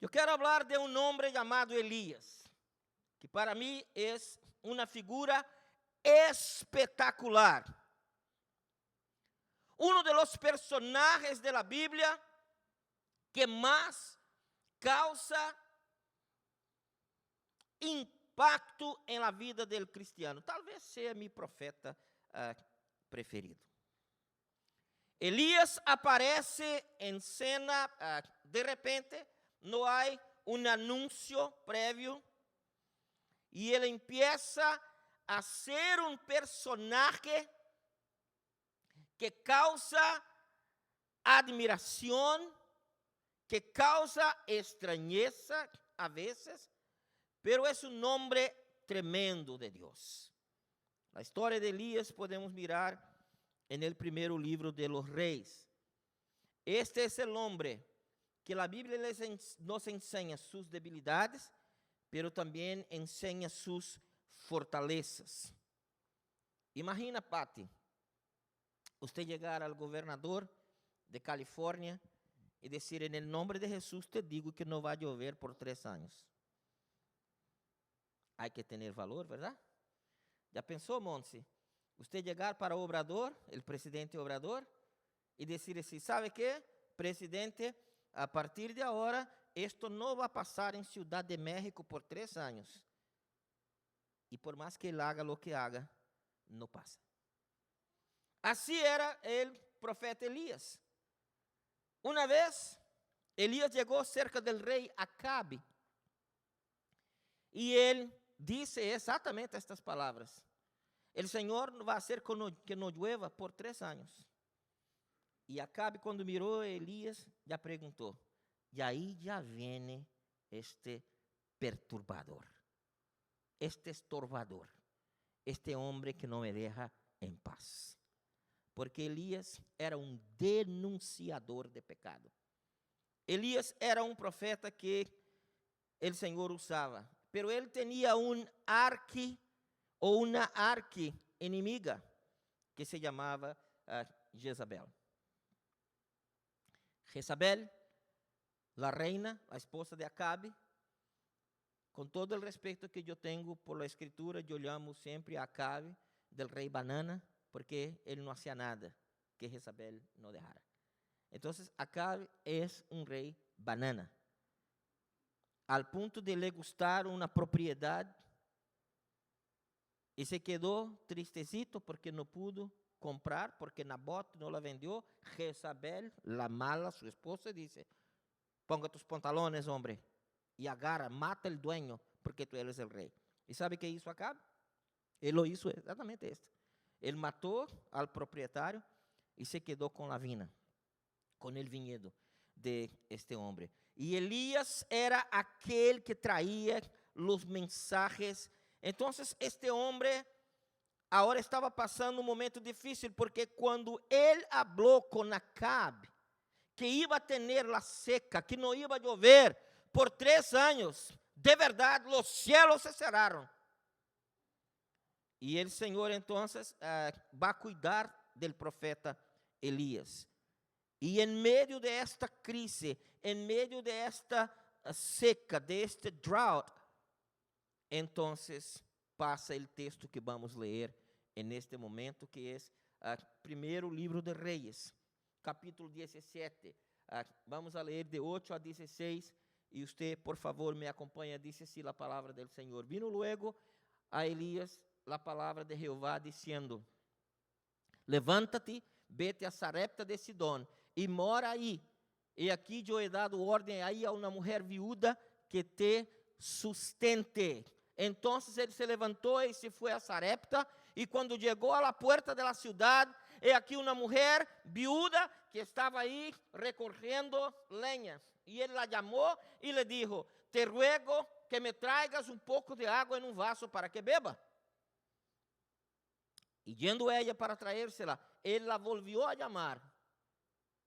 Eu quero falar de um homem chamado Elías, que para mim é uma figura espetacular. Uno de los personajes de la Biblia que más causa impacto en la vida del cristiano. Talvez seja meu profeta preferido. Elías aparece en cena de repente, no hay un anuncio previo, y él empieza a ser un personaje que causa admiración, que causa extrañeza a veces, pero es un hombre tremendo de Dios. La historia de Elías podemos mirar en el primer libro de los Reyes. Este es el hombre que la Biblia nos enseña sus debilidades, pero también enseña sus fortalezas. Imagina, Pati, usted llegar al gobernador de California y decir, en el nombre de Jesús te digo que no va a llover por 3 años. Hay que tener valor, ¿verdad? ¿Ya pensó, Monse? Usted llegar para Obrador, el presidente Obrador, y decir así, ¿sabe qué, presidente? A partir de ahora, esto no va a pasar en Ciudad de México por 3 años. Y por más que él haga lo que haga, no pasa. Así era el profeta Elías. Una vez, Elías llegó cerca del rey Acabe, y él dice exactamente estas palabras. El Señor va a hacer que no llueva por 3 años. Y Acabe, cuando miró a Elías, ya preguntó, y ahí ya viene este perturbador, este estorbador, este hombre que no me deja en paz. Porque Elías era un denunciador de pecado. Elías era un profeta que el Señor usaba, pero él tenía un una arqui enemiga que se llamaba Jezabel. Jezabel, la reina, la esposa de Acabe, con todo el respeto que yo tengo por la escritura, yo llamo siempre a Acabe del rey banana, porque él no hacía nada que Jezabel no dejara. Entonces, Acabe es un rey banana, al punto de le gustar una propiedad, y se quedó tristecito porque no pudo comprar, porque Nabot no la vendió. Jezabel, la mala, su esposa, dice, ponga tus pantalones, hombre, y agarra, mata el dueño, porque tú eres el rey. ¿Y sabe qué hizo Acabe? Él lo hizo exactamente esto. Él mató al propietario y se quedó con la vina, con el viñedo de este hombre. Y Elías era aquel que traía los mensajes. Entonces este hombre ahora estaba pasando un momento difícil, porque cuando él habló con Acabe que iba a tener la seca, que no iba a llover por 3 años, de verdad los cielos se cerraron. Y el Señor entonces va a cuidar del profeta Elías. Y en medio de esta crisis, en medio de esta seca, de este drought, entonces pasa el texto que vamos a leer en este momento, que es primeiro livro de Reyes, capítulo 17. Vamos a leer de 8 a 16, y usted, por favor, me acompaña. Dice así la palabra del Señor. Vino luego a Elías la palabra de Jehová, diciendo, levántate, vete a Sarepta de Sidón, y mora ahí. E aqui eu he dado ordem aí a uma mulher viúda que te sustente. Então ele se levantou e se foi a Sarepta, e quando chegou a la puerta de la ciudad, he aqui uma mulher viúda que estava aí recorrendo leña. E ele la llamó e le dijo, te ruego que me traigas un poco de agua en un vaso para que beba. Y yendo ella para traérsela, él la volvió a llamar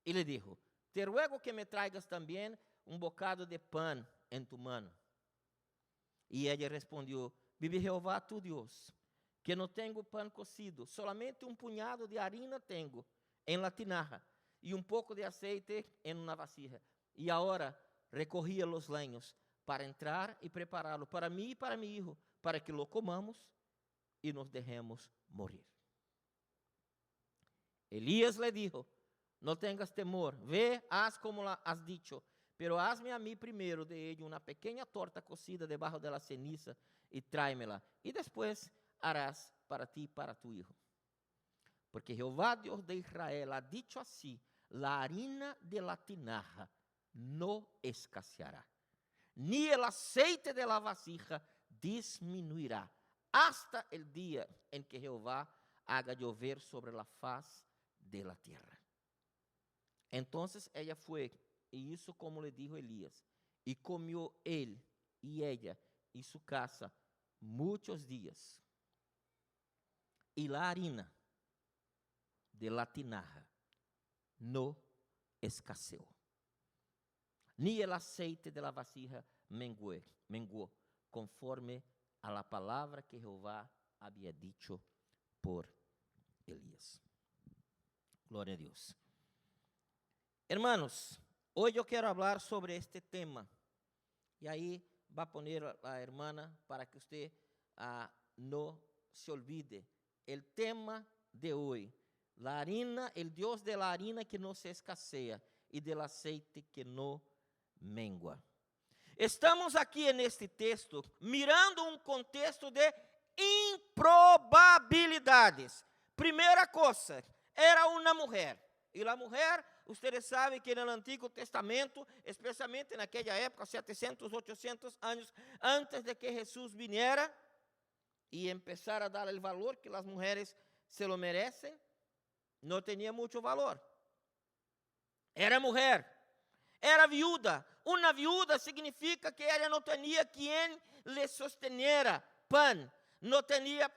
y le dijo, te ruego que me traigas también un bocado de pan en tu mano. Y ella respondió, vive Jehová tu Dios, que no tengo pan cocido, solamente un puñado de harina tengo en la tinaja y un poco de aceite en una vasija. Y ahora recogía los leños para entrar y prepararlo para mí y para mi hijo, para que lo comamos y nos dejemos morir. Elías le dijo: no tengas temor, ve, haz como has dicho, pero hazme a mí primero de ello una pequeña torta cocida debajo de la ceniza y tráemela, y después harás para ti y para tu hijo. Porque Jehová, Dios de Israel, ha dicho así: la harina de la tinaja no escaseará, ni el aceite de la vasija disminuirá, hasta el día en que Jehová haga llover sobre la faz de la tierra. Entonces ella fue y hizo como le dijo Elías, y comió él y ella y su casa muchos días. Y la harina de la tinaja no escaseó, ni el aceite de la vasija menguó, conforme a la palabra que Jehová había dicho por Elías. Gloria a Dios. Hermanos, hoy yo quiero hablar sobre este tema. Y ahí va a poner a la hermana para que usted no se olvide. El tema de hoy: la harina, el Dios de la harina que no se escasea y del aceite que no mengua. Estamos aquí en este texto mirando un contexto de improbabilidades. Primera cosa, era una mujer. E a mulher, ustedes sabem que no Antigo Testamento, especialmente naquela época, 700, 800 anos antes de que Jesus viniera e empezara a dar o valor que as mulheres se lo merecem, não tinha muito valor. Era mulher, era viúva. Uma viúva significa que ela não tinha quem lhe sosteniera pan, não tinha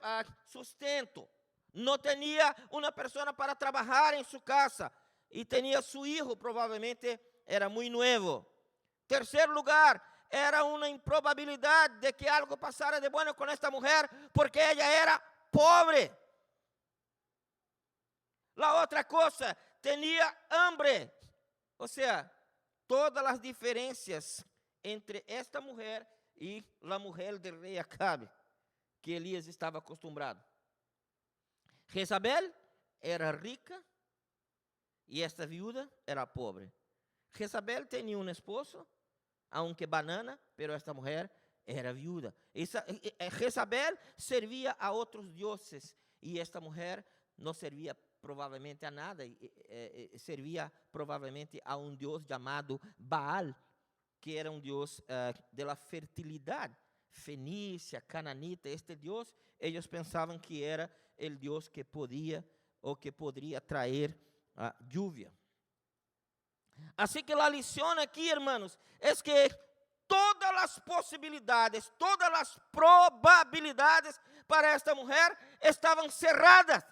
sustento. No tenía una persona para trabajar en su casa y tenía su hijo, probablemente era muy nuevo. Tercer lugar, era una improbabilidad de que algo pasara de bueno con esta mujer porque ella era pobre. La otra cosa, tenía hambre. O sea, todas las diferencias entre esta mujer y la mujer del rey Acabe, que Elías estaba acostumbrado. Jezabel era rica y esta viuda era pobre. Jezabel tenía un esposo, aunque banana, pero esta mujer era viuda. Jezabel servía a otros dioses y esta mujer no servía probablemente a nada, servía probablemente a un dios llamado Baal, que era un dios de la fertilidad. Fenícia, cananita, este Dios, ellos pensaban que era el Dios que podía o que podría traer lluvia. Así que la lección aquí, hermanos, es que todas las posibilidades, todas las probabilidades para esta mujer estaban cerradas.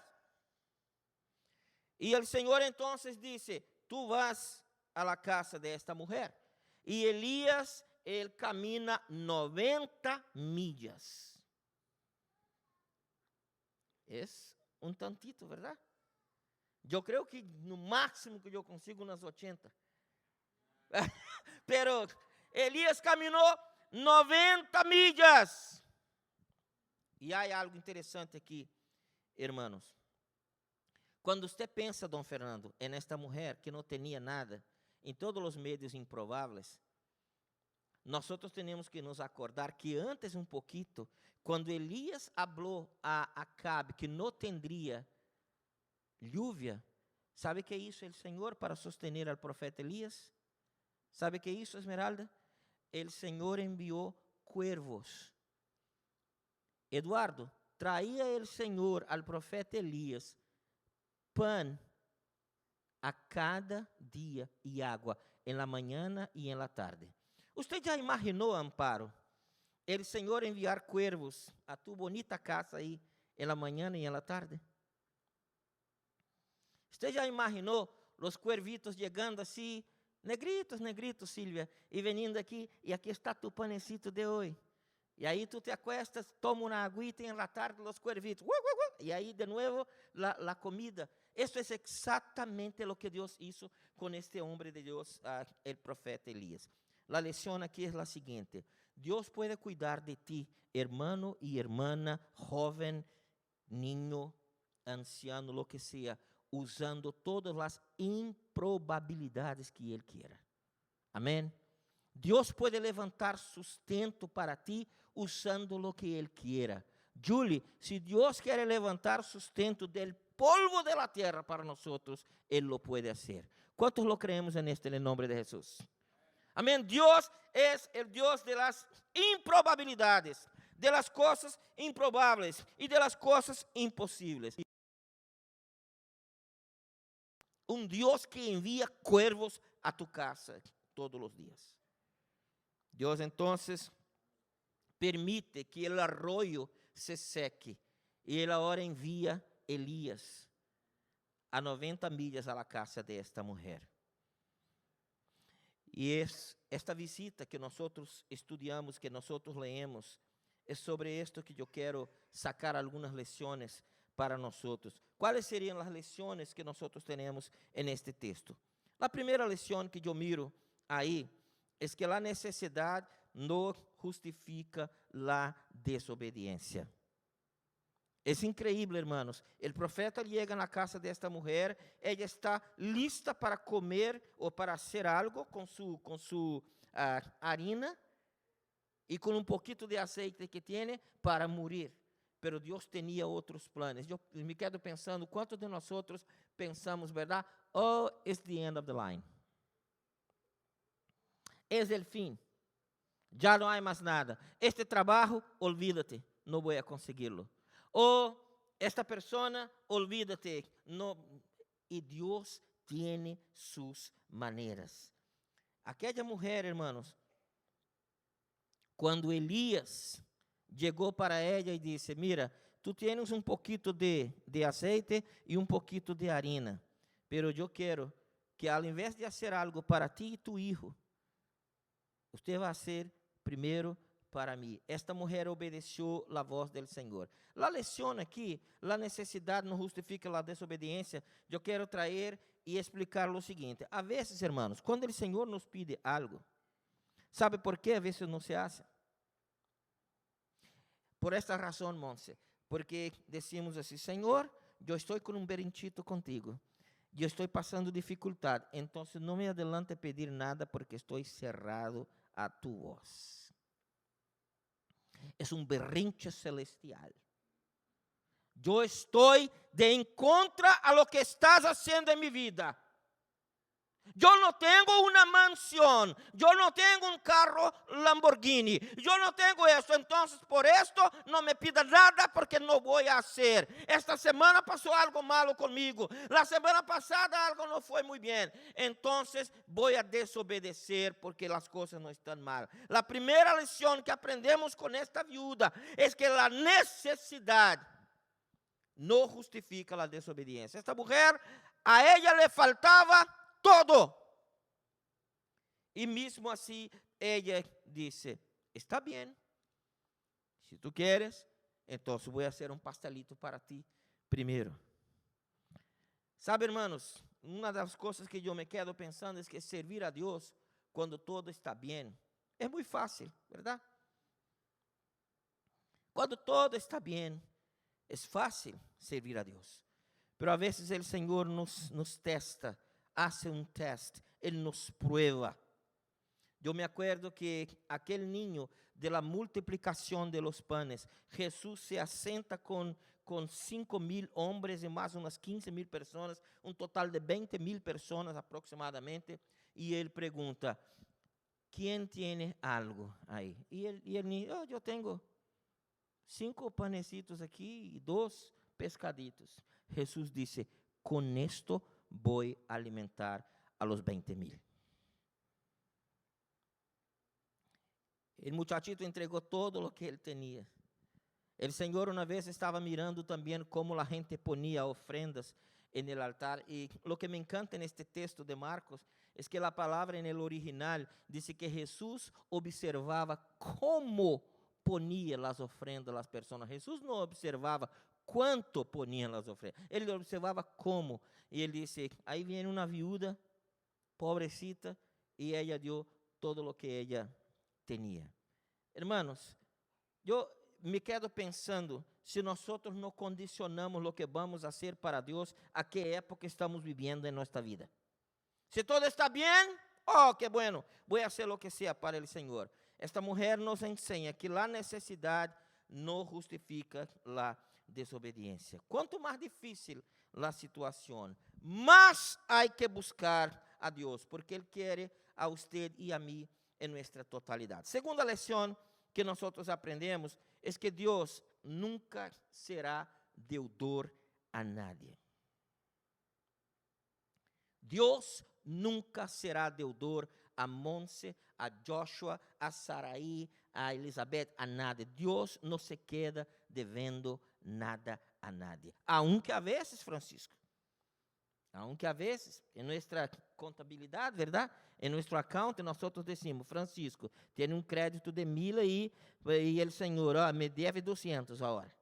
Y el Señor entonces dice: tú vas a la casa de esta mujer. Y Elías, él camina 90 millas. Es un tantito, ¿verdad? Yo creo que no máximo que yo consigo unas 80. Pero Elías caminó 90 millas. E há algo interessante aqui, hermanos. Quando você pensa, Dom Fernando, en esta mulher que não tinha nada, em todos os meios improváveis, nós temos que nos acordar que antes um pouquito, quando Elías falou a Acabe que não tendria lluvia, ¿sabe que hizo el Señor para sostener al profeta Elías? ¿Sabe que hizo, Esmeralda? El Señor envió cuervos. Eduardo, traía el Señor al profeta Elías pan a cada día y agua, en la mañana y en la tarde. ¿Usted ya imaginó, Amparo, el Señor enviar cuervos a tu bonita casa ahí en la mañana y en la tarde? ¿Usted ya imaginó los cuervitos llegando así, negritos, negritos, Silvia, y veniendo aquí, y aquí está tu panecito de hoy? Y ahí tú te acuestas, toma una agüita y en la tarde los cuervitos, y ahí de nuevo la comida. Eso es exactamente lo que Dios hizo con este hombre de Dios, el profeta Elías. La lección aquí es la siguiente: Dios puede cuidar de ti, hermano y hermana, joven, niño, anciano, lo que sea, usando todas las improbabilidades que Él quiera. Amén. Dios puede levantar sustento para ti usando lo que Él quiera. Julie, si Dios quiere levantar sustento del polvo de la tierra para nosotros, Él lo puede hacer. ¿Cuántos lo creemos en el nombre de Jesús? Amén. Dios es el Dios de las improbabilidades, de las cosas improbables y de las cosas imposibles. Un Dios que envía cuervos a tu casa todos los días. Dios entonces permite que el arroyo se seque y Él ahora envía Elías a 90 millas a la casa de esta mujer. Y es esta visita que nosotros estudiamos, que nosotros leemos, es sobre esto que yo quiero sacar algunas lecciones para nosotros. ¿Cuáles serían las lecciones que nosotros tenemos en este texto? La primera lección que yo miro ahí es que la necesidad no justifica la desobediencia. Es increíble, hermanos. El profeta llega a la casa de esta mujer, ella está lista para comer o para hacer algo con su harina y con un poquito de aceite que tiene para morir. Pero Dios tenía otros planes. Yo me quedo pensando, ¿cuántos de nosotros pensamos, verdad? Oh, it's the end of the line. Es el fin. Ya no hay más nada. Este trabajo, olvídate, no voy a conseguirlo. O esta persona, olvídate. No. Y Dios tiene sus maneras. Aquella mujer, hermanos, cuando Elías llegó para ella y dice, mira, tú tienes un poquito de aceite y un poquito de harina, pero yo quiero que al invés de hacer algo para ti y tu hijo, usted va a hacer primero para mí. Esta mujer obedeció la voz del Señor. La lección aquí, la necesidad no justifica la desobediencia. Yo quiero traer y explicar lo siguiente. A veces, hermanos, cuando el Señor nos pide algo, ¿sabe por qué a veces no se hace? Por esta razón, Monse, porque decimos así, Señor, yo estoy con un berinchito contigo, yo estoy pasando dificultad, entonces no me adelante a pedir nada porque estoy cerrado a tu voz. Es un berrinche celestial. Yo estoy en contra a lo que estás haciendo en mi vida. Yo no tengo una mansión, yo no tengo un carro Lamborghini, yo no tengo esto, entonces por esto no me pida nada porque no voy a hacer. Esta semana pasó algo malo conmigo, la semana pasada algo no fue muy bien, entonces voy a desobedecer porque las cosas no están mal. La primera lección que aprendemos con esta viuda es que la necesidad no justifica la desobediencia. Esta mujer, a ella le faltaba todo. Y mismo así ella dice, está bien, si tú quieres, entonces voy a hacer un pastelito para ti primero. Sabe, hermanos, una de las cosas que yo me quedo pensando es que servir a Dios cuando todo está bien es muy fácil, ¿verdad? Cuando todo está bien, es fácil servir a Dios. Pero a veces el Señor nos testa, hace un test, Él nos prueba. Yo me acuerdo que aquel niño de la multiplicación de los panes, Jesús se asenta con 5,000 hombres y más unas 15,000 personas, un total de 20,000 personas aproximadamente, y Él pregunta, ¿quién tiene algo ahí? Y el niño, yo tengo 5 panecitos aquí y 2 pescaditos. Jesús dice, con esto voy a alimentar a los 20,000. El muchachito entregó todo lo que él tenía. El Señor una vez estaba mirando también cómo la gente ponía ofrendas en el altar. Y lo que me encanta en este texto de Marcos es que la palabra en el original dice que Jesús observaba cómo ponían las ofrendas las personas. Jesús no observaba cuánto ponían las ofrendas. Él observaba cómo. Y él dice, ahí viene una viuda, pobrecita, y ella dio todo lo que ella tenía. Hermanos, yo me quedo pensando, se nosotros no condicionamos lo que vamos a hacer para Dios, a qué época estamos viviendo en nuestra vida. Si todo está bien, oh, qué bueno, voy a hacer lo que sea para el Señor. Esta mujer nos enseña que la necesidad no justifica la desobediencia. Cuanto más difícil la situación, más hay que buscar a Dios, porque Él quiere a usted y a mí en nuestra totalidad. Segunda lección que nosotros aprendemos es que Dios nunca será deudor a nadie. Dios nunca será deudor a Monse, a Joshua, a Saraí, a Elizabeth, a nadie. Dios no se queda devendo nada a nadie. Aunque a veces, Francisco, aunque a veces en nuestra contabilidad, ¿verdad? En nuestro account nosotros decimos, Francisco, tiene un crédito de 1,000 y el Señor me debe 200 ahora.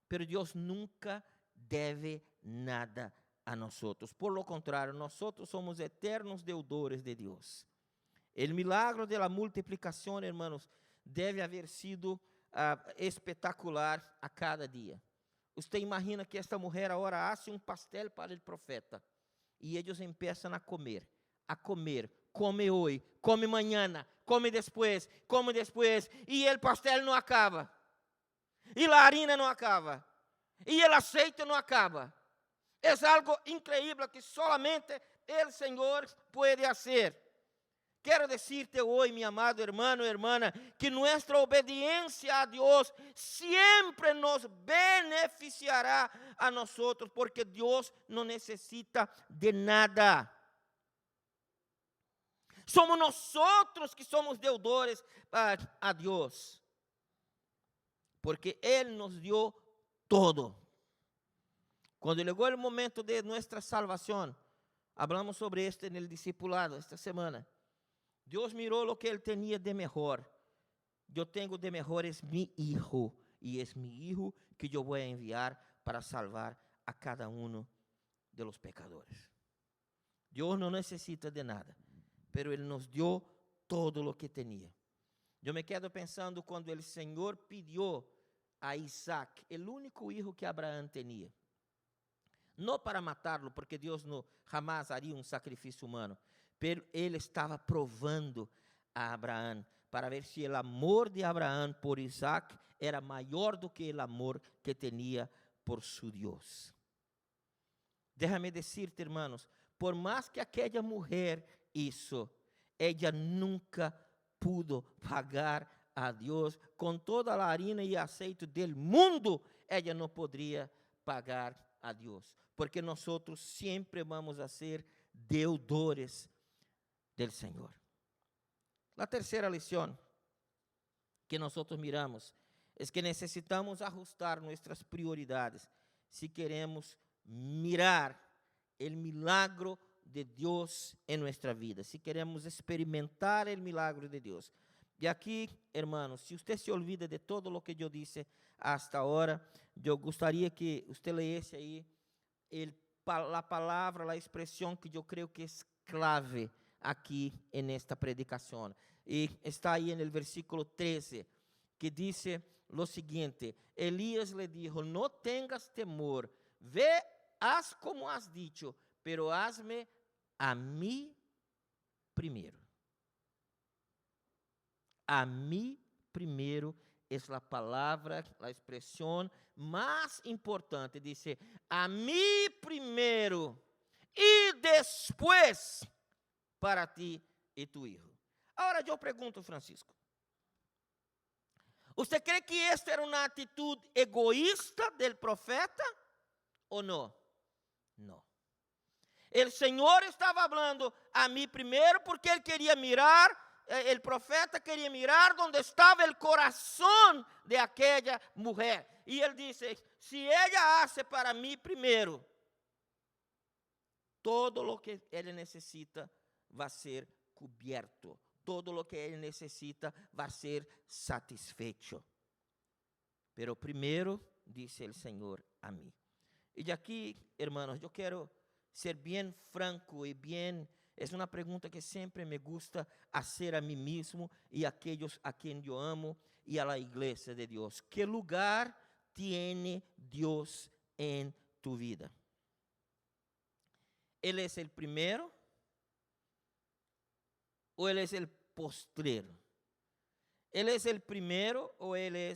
Pero Dios nunca debe nada a nosotros. Por lo contrario, nosotros somos eternos deudores de Dios. El milagro de la multiplicación, hermanos, debe haber sido espectacular a cada día. Usted imagina que esta mujer ahora hace un pastel para el profeta y ellos empiezan a comer, come hoy, come mañana, come después, y el pastel no acaba, y la harina no acaba, y el aceite no acaba. Es algo increíble que solamente el Señor puede hacer. Quiero decirte hoy, mi amado hermano, hermana, que nuestra obediencia a Dios siempre nos beneficiará a nosotros, porque Dios no necesita de nada. Somos nosotros que somos deudores a Dios, porque Él nos dio todo. Cuando llegó el momento de nuestra salvación, hablamos sobre esto en el discipulado esta semana. Dios miró lo que Él tenía de mejor. Yo tengo de mejor es mi hijo, y es mi hijo que yo voy a enviar para salvar a cada uno de los pecadores. Dios no necesita de nada, pero Él nos dio todo lo que tenía. Yo me quedo pensando cuando el Señor pidió a Isaac, el único hijo que Abraham tenía, no para matarlo, porque Dios no jamás haría un sacrificio humano, pero Él estaba probando a Abraham para ver si el amor de Abraham por Isaac era mayor do que el amor que tenía por su Dios. Déjame decirte, hermanos, por más que aquella mujer hizo, ella nunca pudo pagar a Dios con toda la harina y aceite del mundo. Ella no podría pagar a Dios, porque nosotros siempre vamos a ser deudores del Señor. La tercera lección que nosotros miramos es que necesitamos ajustar nuestras prioridades si queremos mirar el milagro de Dios en nuestra vida, si queremos experimentar el milagro de Dios. Y aquí, hermanos, si usted se olvida de todo lo que yo dije hasta ahora, yo gustaría que usted leyese ahí la palabra, la expresión que yo creo que es clave aquí en esta predicación. Y está ahí en el versículo 13, que dice lo siguiente: Elías le dijo, no tengas temor, ve, haz como has dicho, pero hazme a mí primero. A mí primero es la palabra, la expresión más importante. Dice, a mí primero y después para ti y tu hijo. Ahora yo pregunto, Francisco, ¿usted cree que esta era una actitud egoísta del profeta o no? No. El Señor estaba hablando a mí primero porque Él quería mirar, el profeta quería mirar donde estaba el corazón de aquella mujer. Y Él dice, si ella hace para mí primero, todo lo que ella necesita va a ser cubierto. Todo lo que ella necesita va a ser satisfecho. Pero primero, dice el Señor a mí. Y de aquí, hermanos, yo quiero ser bien franco y bien É uma pergunta que sempre me gusta fazer a mim mesmo e a aqueles a quem eu amo e a la igreja de Deus. Que lugar tiene Deus em tu vida? Ele é o primeiro ou ele é o postrero? Ele é o primeiro ou ele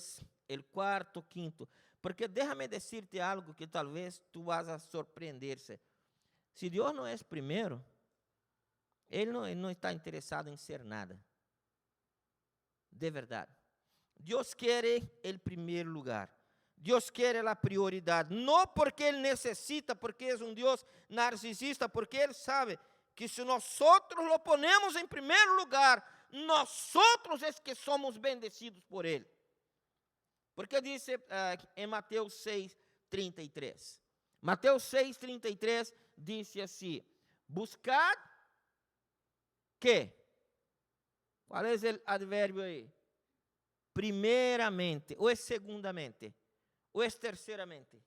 é o quarto, quinto? Porque déjame decirte algo que talvez tu vas a sorprender-se. Se Deus não é primeiro, Ele não está interessado em ser nada. De verdade. Deus quer o primeiro lugar. Deus quer a prioridade. Não porque Ele necessita, porque é um Deus narcisista, porque Ele sabe que se nós lo ponemos em primeiro lugar, nós é que somos bendecidos por Ele. Porque diz em Mateus 6:33. Mateus 6:33 disse assim: buscar que? Qual é o advérbio aí? Primeiramente, ou é segundamente, ou é terceiramente?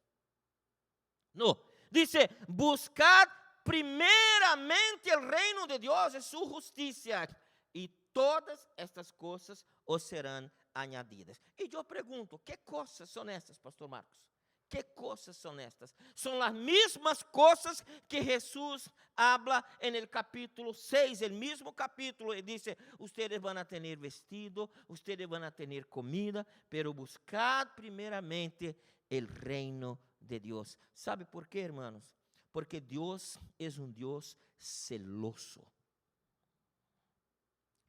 Não, diz: buscar primeiramente o reino de Deus e sua justiça, e todas estas coisas os serão añadidas. E eu pergunto, que coisas são estas, pastor Marcos? Que coisas são estas? São as mesmas coisas que Jesus habla en el capítulo 6, el mismo capítulo, y dice: ustedes van a tener vestido, ustedes van a tener comida, pero buscad primeramente el reino de Dios. ¿Sabe por qué, hermanos? Porque Dios es un Dios celoso.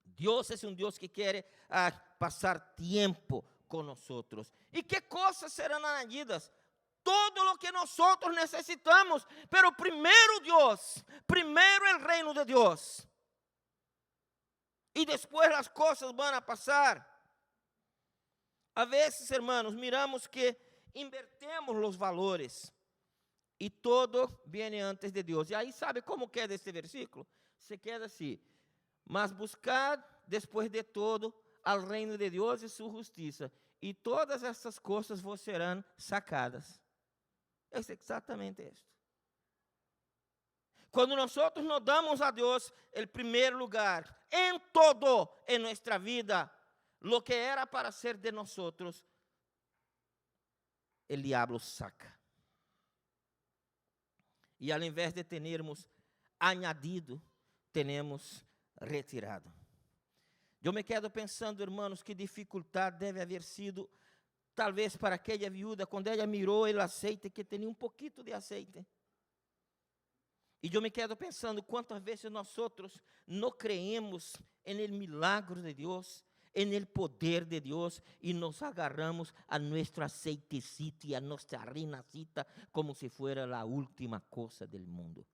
Dios es un Dios que quiere pasar tiempo con nosotros. ¿Y qué cosas serán añadidas? Todo lo que nosotros necesitamos, pero primero Dios, primero el reino de Dios. Y después las cosas van a pasar. A veces, hermanos, miramos que invertemos los valores y todo viene antes de Dios. Y ahí, ¿sabe cómo queda este versículo? Se queda así: mas buscad después de todo al reino de Dios y su justicia, y todas estas cosas vos serán sacadas. É exatamente isto. Quando nós nos damos a Deus o primeiro lugar em todo em nossa vida, lo que era para ser de nós, o diabo saca. E ao invés de termos añadido, temos retirado. Eu me quedo pensando, irmãos, que dificuldade deve haver sido talvez para aquela viúva, quando ela mirou o azeite, que tinha um pouquinho de azeite. E eu me quedo pensando, quantas vezes nós não creemos no milagre de Deus, no poder de Deus, e nos agarramos a nosso aceitecito e a nossa harinacita, como se fuera a última coisa do mundo.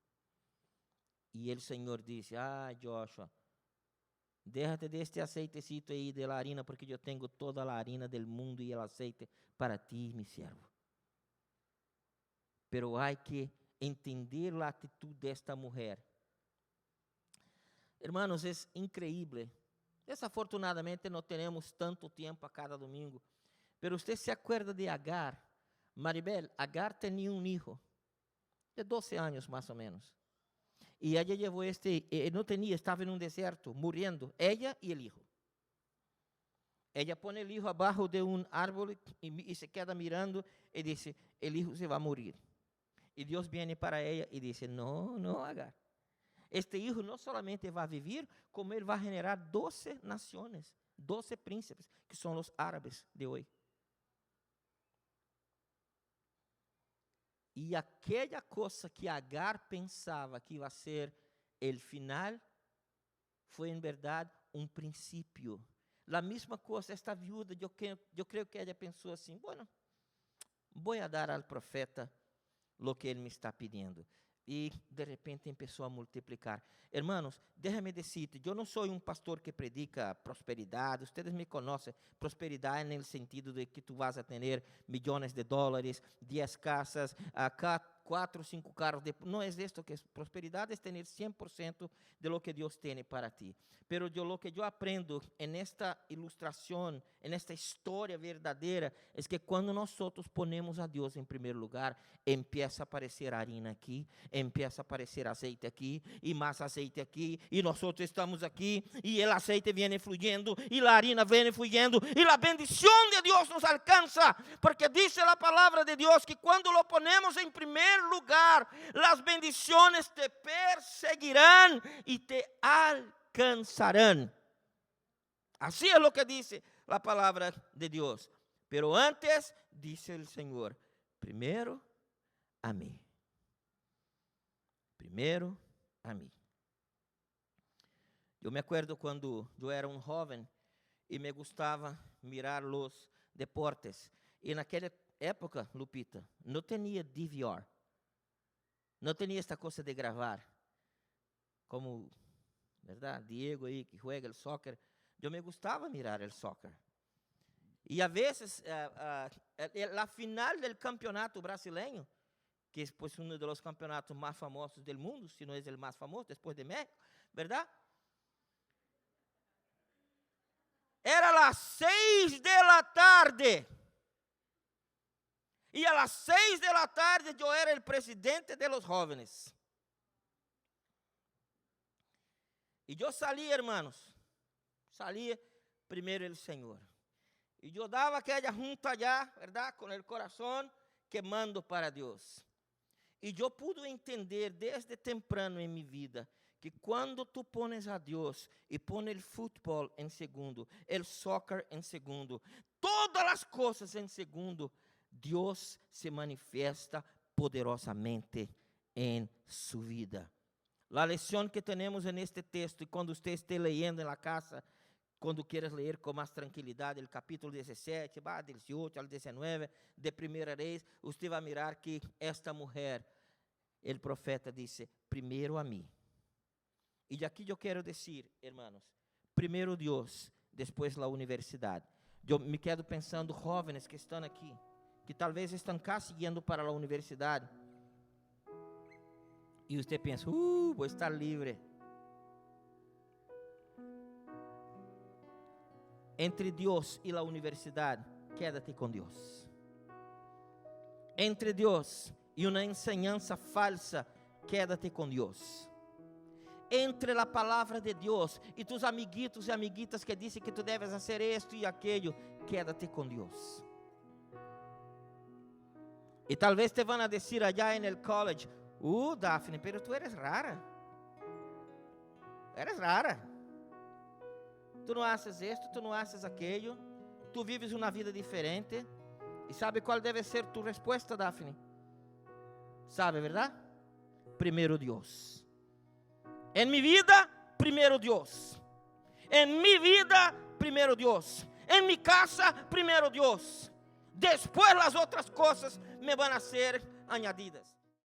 E o Senhor disse: Joshua, déjate de este aceitecito aí de la harina, porque eu tenho toda a harina del mundo e o aceite para ti, mi siervo. Pero hay que entender a atitude desta mulher. Hermanos, é increíble. Desafortunadamente não temos tanto tempo a cada domingo. Pero você se acuerda de Agar? Maribel, Agar tinha um hijo de 12 anos, mais ou menos. E ela levou não tinha, estava em um deserto, morrendo, ela e o hijo. Ela põe o hijo abaixo de um árvore e se queda mirando e diz: o hijo se vai morrer. E Deus vem para ela e diz: não, Agar. Este hijo não solamente vai viver, como ele vai generar 12 nações, 12 príncipes, que são os árabes de hoje. E aquela coisa que Agar pensava que ia ser o final, foi em verdade um princípio. A mesma coisa, esta viúva, eu creio que ela pensou assim: bueno, vou dar ao profeta lo que ele me está pedindo. E de repente começou a multiplicar. Hermanos, déjame decirte, eu não sou um pastor que predica prosperidade. Ustedes me conhecem. Prosperidade no sentido de que tu vas a ter milhões de dólares, 10 casas, 4 o 5 carros. No es esto que es prosperidad, es tener 100% de lo que Dios tiene para ti. Pero lo que yo aprendo en esta ilustración, en esta historia verdadera, es que cuando nosotros ponemos a Dios en primer lugar, empieza a aparecer harina aquí, empieza a aparecer aceite aquí, y más aceite aquí, y nosotros estamos aquí, y el aceite viene fluyendo, y la harina viene fluyendo, y la bendición de Dios nos alcanza, porque dice la palabra de Dios que cuando lo ponemos en primer lugar, las bendiciones te perseguirán y te alcanzarán. Así es lo que dice la palabra de Dios. Pero antes, dice el Señor, primero a mí. Primero a mí. Yo me acuerdo cuando yo era un joven y me gustaba mirar los deportes. Y en aquella época, Lupita, no tenía DVR. No tenía esta cosa de grabar. Como, ¿verdad? Diego aí que juega el soccer. Yo me gustaba mirar el soccer. Y a veces, la final del campeonato brasileño, que es pues uno de los campeonatos más famosos del mundo, si no es el más famoso después de México, ¿verdad? Era las 6 de la tarde. Y a las 6 de la tarde yo era el presidente de los jóvenes. Y yo salía, hermanos, salía primero el Señor. Y yo daba aquella junta allá, ¿verdad? Con el corazón quemando para Dios. Y yo pude entender desde temprano en mi vida que cuando tú pones a Dios y pones el fútbol en segundo, el soccer en segundo, todas las cosas en segundo, Dios se manifiesta poderosamente en su vida. La lección que tenemos en este texto, y cuando usted esté leyendo en la casa, quando quieras ler com mais tranquilidade, o capítulo 17, 18 ao 19 de Primeira Reis, você vai mirar que esta mulher, o profeta disse, primeiro a mim. E de aqui eu quero dizer, hermanos, primeiro Deus, depois a universidade. Eu me quedo pensando, jovens que estão aqui, que talvez estão casi indo para a universidade, e você pensa, vou estar livre. Entre Deus e a universidade, quédate com Deus. Entre Deus e uma enseñança falsa, quédate com Deus. Entre a palavra de Deus e tus amiguitos e amiguitas que dizem que tu deves fazer isto e aquilo, quédate com Deus. E talvez te van a dizer allá en el college, Daphne, pero tu eres rara. Eres rara. Tu não haces esto, tu não haces aquello, tu vives uma vida diferente. E sabe qual deve ser tu resposta, Daphne? Sabe, verdade? Primeiro Deus. Em minha vida, primeiro Deus. Em minha vida, primeiro Deus. Em minha casa, primeiro Deus. Depois as outras coisas me vão a ser añadidas.